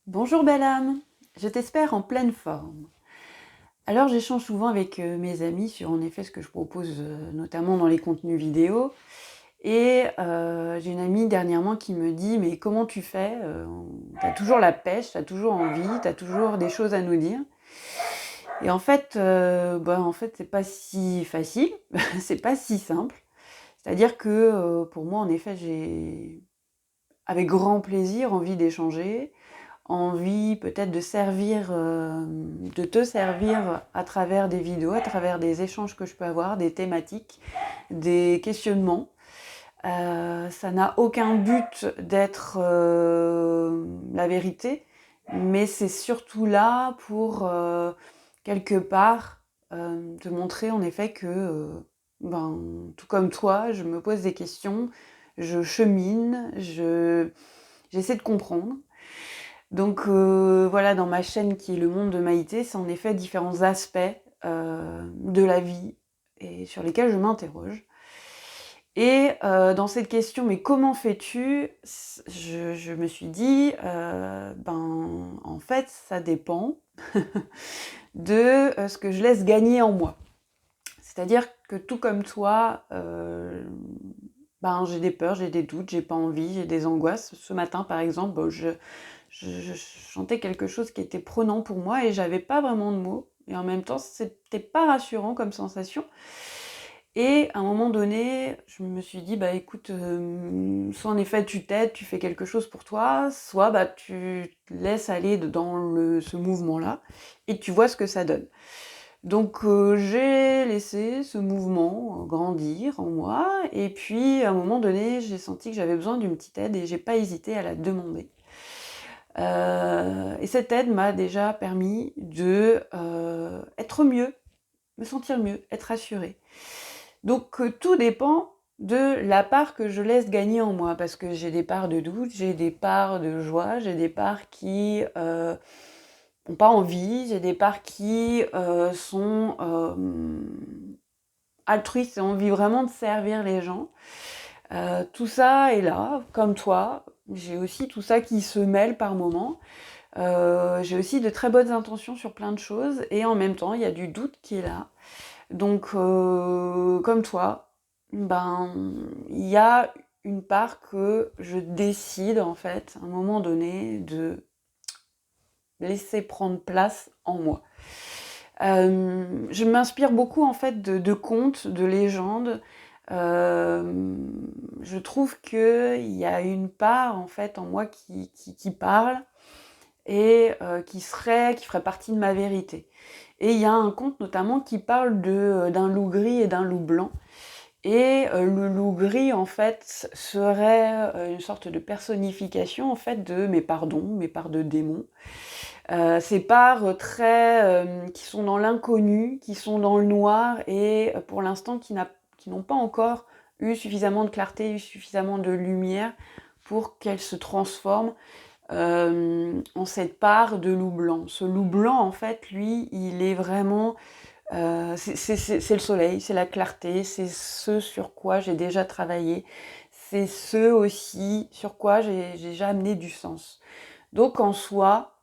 Bonjour belle âme, je t'espère en pleine forme. Alors j'échange souvent avec mes amis sur en effet ce que je propose notamment dans les contenus vidéo et j'ai une amie dernièrement qui me dit: «Mais comment tu fais? Tu toujours la pêche, t'as toujours envie, t'as toujours des choses à nous dire». Et en fait, c'est pas si facile, c'est pas si simple. C'est-à-dire que, pour moi en effet j'ai avec grand plaisir envie d'échanger, envie peut-être de te servir à travers des vidéos, à travers des échanges que je peux avoir, des thématiques, des questionnements. Ça n'a aucun but d'être la vérité, mais c'est surtout là pour quelque part te montrer en effet que, tout comme toi, je me pose des questions, je chemine, j'essaie de comprendre. Donc voilà, dans ma chaîne qui est Le Monde de Maïté, c'est en effet différents aspects de la vie et sur lesquels je m'interroge. Et dans cette question: «Mais comment fais-tu?» je me suis dit: en fait, ça dépend de ce que je laisse gagner en moi». C'est-à-dire que tout comme toi, j'ai des peurs, j'ai des doutes, j'ai pas envie, j'ai des angoisses. Ce matin, par exemple, je chantais quelque chose qui était prenant pour moi et j'avais pas vraiment de mots et en même temps, c'était pas rassurant comme sensation et à un moment donné, je me suis dit: «Bah, écoute, soit en effet tu t'aides, tu fais quelque chose pour toi, soit, tu te laisses aller dans ce mouvement-là et tu vois ce que ça donne». Donc j'ai laissé ce mouvement grandir en moi et puis à un moment donné, j'ai senti que j'avais besoin d'une petite aide et j'ai pas hésité à la demander. Et cette aide m'a déjà permis de être mieux, me sentir mieux, être rassurée. Donc tout dépend de la part que je laisse gagner en moi, parce que j'ai des parts de doute, j'ai des parts de joie, j'ai des parts qui ont pas envie, j'ai des parts qui sont altruistes et ont envie vraiment de servir les gens. Tout ça est là, comme toi. J'ai aussi tout ça qui se mêle par moments. J'ai aussi de très bonnes intentions sur plein de choses et en même temps, il y a du doute qui est là. Donc, comme toi, il y a une part que je décide en fait, à un moment donné, de laisser prendre place en moi. Je m'inspire beaucoup en fait de contes, de légendes. Je trouve qu'il y a une part en fait en moi qui parle et qui ferait partie de ma vérité. Et il y a un conte notamment qui parle d'un loup gris et d'un loup blanc. Et le loup gris, en fait, serait une sorte de personnification, en fait, de mes parts d'ombre, mes parts de démons. Ces parts qui sont dans l'inconnu, qui sont dans le noir et pour l'instant qui n'ont pas encore eu suffisamment de clarté, eu suffisamment de lumière pour qu'elles se transforment en cette part de loup blanc. Ce loup blanc, en fait, lui, il est vraiment... c'est le soleil, c'est la clarté, c'est ce sur quoi j'ai déjà travaillé, c'est ce aussi sur quoi j'ai déjà amené du sens. Donc en soi,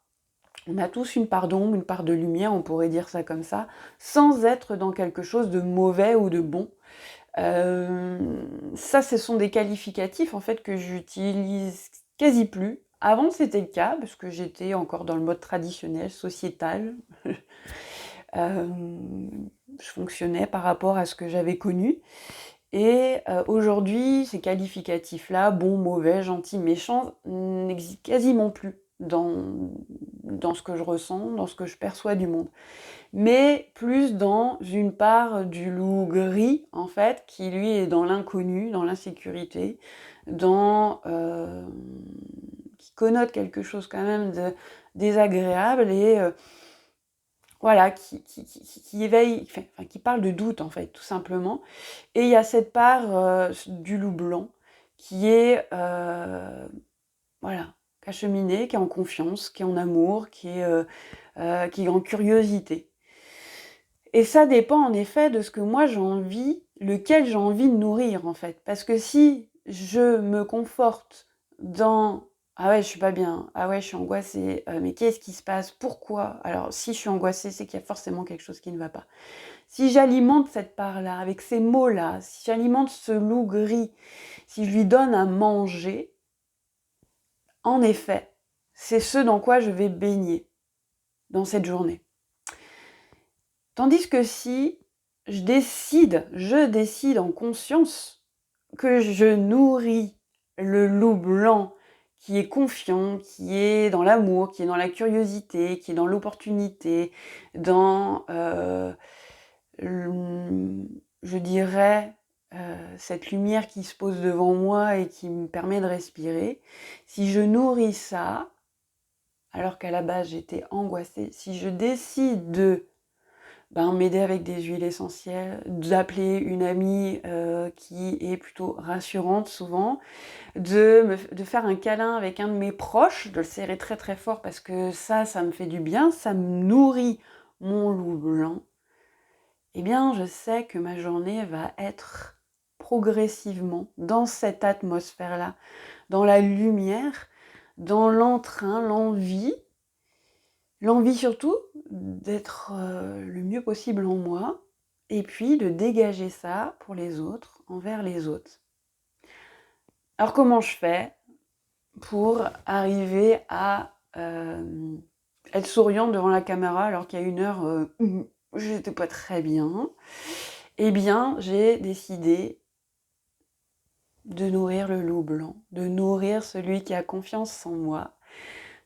on a tous une part d'ombre, une part de lumière, on pourrait dire ça comme ça, sans être dans quelque chose de mauvais ou de bon. Ça, ce sont des qualificatifs en fait que j'utilise quasi plus. Avant, c'était le cas, parce que j'étais encore dans le mode traditionnel, sociétal. Euh, je fonctionnais par rapport à ce que j'avais connu. Et aujourd'hui, ces qualificatifs-là, bon, mauvais, gentil, méchant, n'existent quasiment plus dans ce que je ressens, dans ce que je perçois du monde. Mais plus dans une part du loup gris, en fait, qui lui est dans l'inconnu, dans l'insécurité, qui connote quelque chose quand même de désagréable et voilà, qui éveille, enfin, qui parle de doute, en fait, tout simplement. Et il y a cette part du loup blanc qui est, voilà, qui a cheminé, qui est en confiance, qui est en amour, qui est en curiosité. Et ça dépend en effet de ce que moi j'ai envie, lequel j'ai envie de nourrir en fait. Parce que si je me conforte dans Ah ouais, je suis pas bien. Ah ouais, je suis angoissée. Mais qu'est-ce qui se passe? Pourquoi? Alors, si je suis angoissée, c'est qu'il y a forcément quelque chose qui ne va pas. Si j'alimente cette part-là, avec ces mots-là, si j'alimente ce loup gris, si je lui donne à manger, en effet, c'est ce dans quoi je vais baigner dans cette journée. Tandis que si je décide en conscience que je nourris le loup blanc qui est confiant, qui est dans l'amour, qui est dans la curiosité, qui est dans l'opportunité, dans, je dirais, cette lumière qui se pose devant moi et qui me permet de respirer. Si je nourris ça, alors qu'à la base j'étais angoissée, si je décide de m'aider avec des huiles essentielles, d'appeler une amie qui est plutôt rassurante souvent, de faire un câlin avec un de mes proches, de le serrer très très fort parce que ça me fait du bien, ça me nourrit mon loup blanc, eh bien je sais que ma journée va être progressivement dans cette atmosphère-là, dans la lumière, dans l'entrain, l'envie surtout d'être le mieux possible en moi, et puis de dégager ça pour les autres, envers les autres. Alors comment je fais pour arriver à être souriante devant la caméra alors qu'il y a une heure, j'étais pas très bien? Eh bien, j'ai décidé de nourrir le loup blanc, de nourrir celui qui a confiance en moi,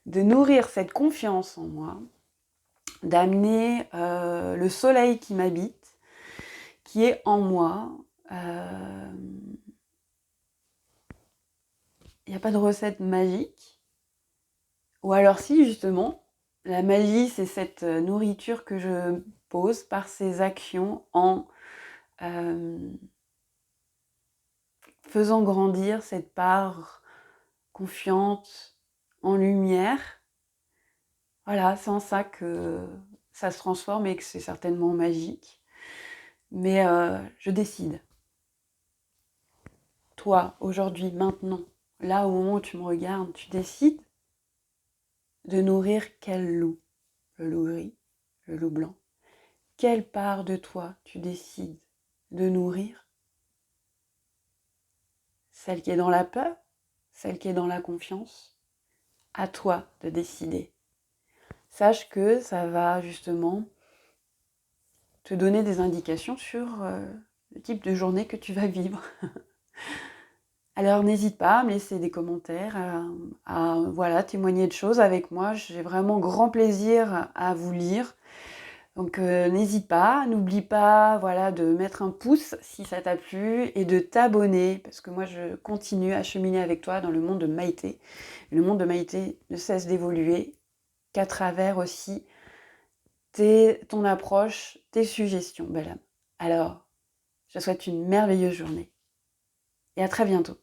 de nourrir cette confiance en moi, d'amener le soleil qui m'habite, qui est en moi. Il n'y a pas de recette magique. Ou alors si, justement, la magie, c'est cette nourriture que je pose par ces actions en faisant grandir cette part confiante, en lumière. Voilà, c'est en ça que ça se transforme et que c'est certainement magique. Mais je décide. Toi, aujourd'hui, maintenant, là au moment où tu me regardes, tu décides de nourrir quel loup? Le loup gris, le loup blanc. Quelle part de toi tu décides de nourrir? Celle qui est dans la peur? Celle qui est dans la confiance? À toi de décider. Sache que ça va justement te donner des indications sur le type de journée que tu vas vivre. Alors n'hésite pas à me laisser des commentaires, à témoigner de choses avec moi. J'ai vraiment grand plaisir à vous lire. Donc n'hésite pas, n'oublie pas de mettre un pouce si ça t'a plu et de t'abonner parce que moi je continue à cheminer avec toi dans le monde de Maïté. Le monde de Maïté ne cesse d'évoluer qu'à travers aussi ton approche, tes suggestions, belle âme. Alors, je te souhaite une merveilleuse journée et à très bientôt.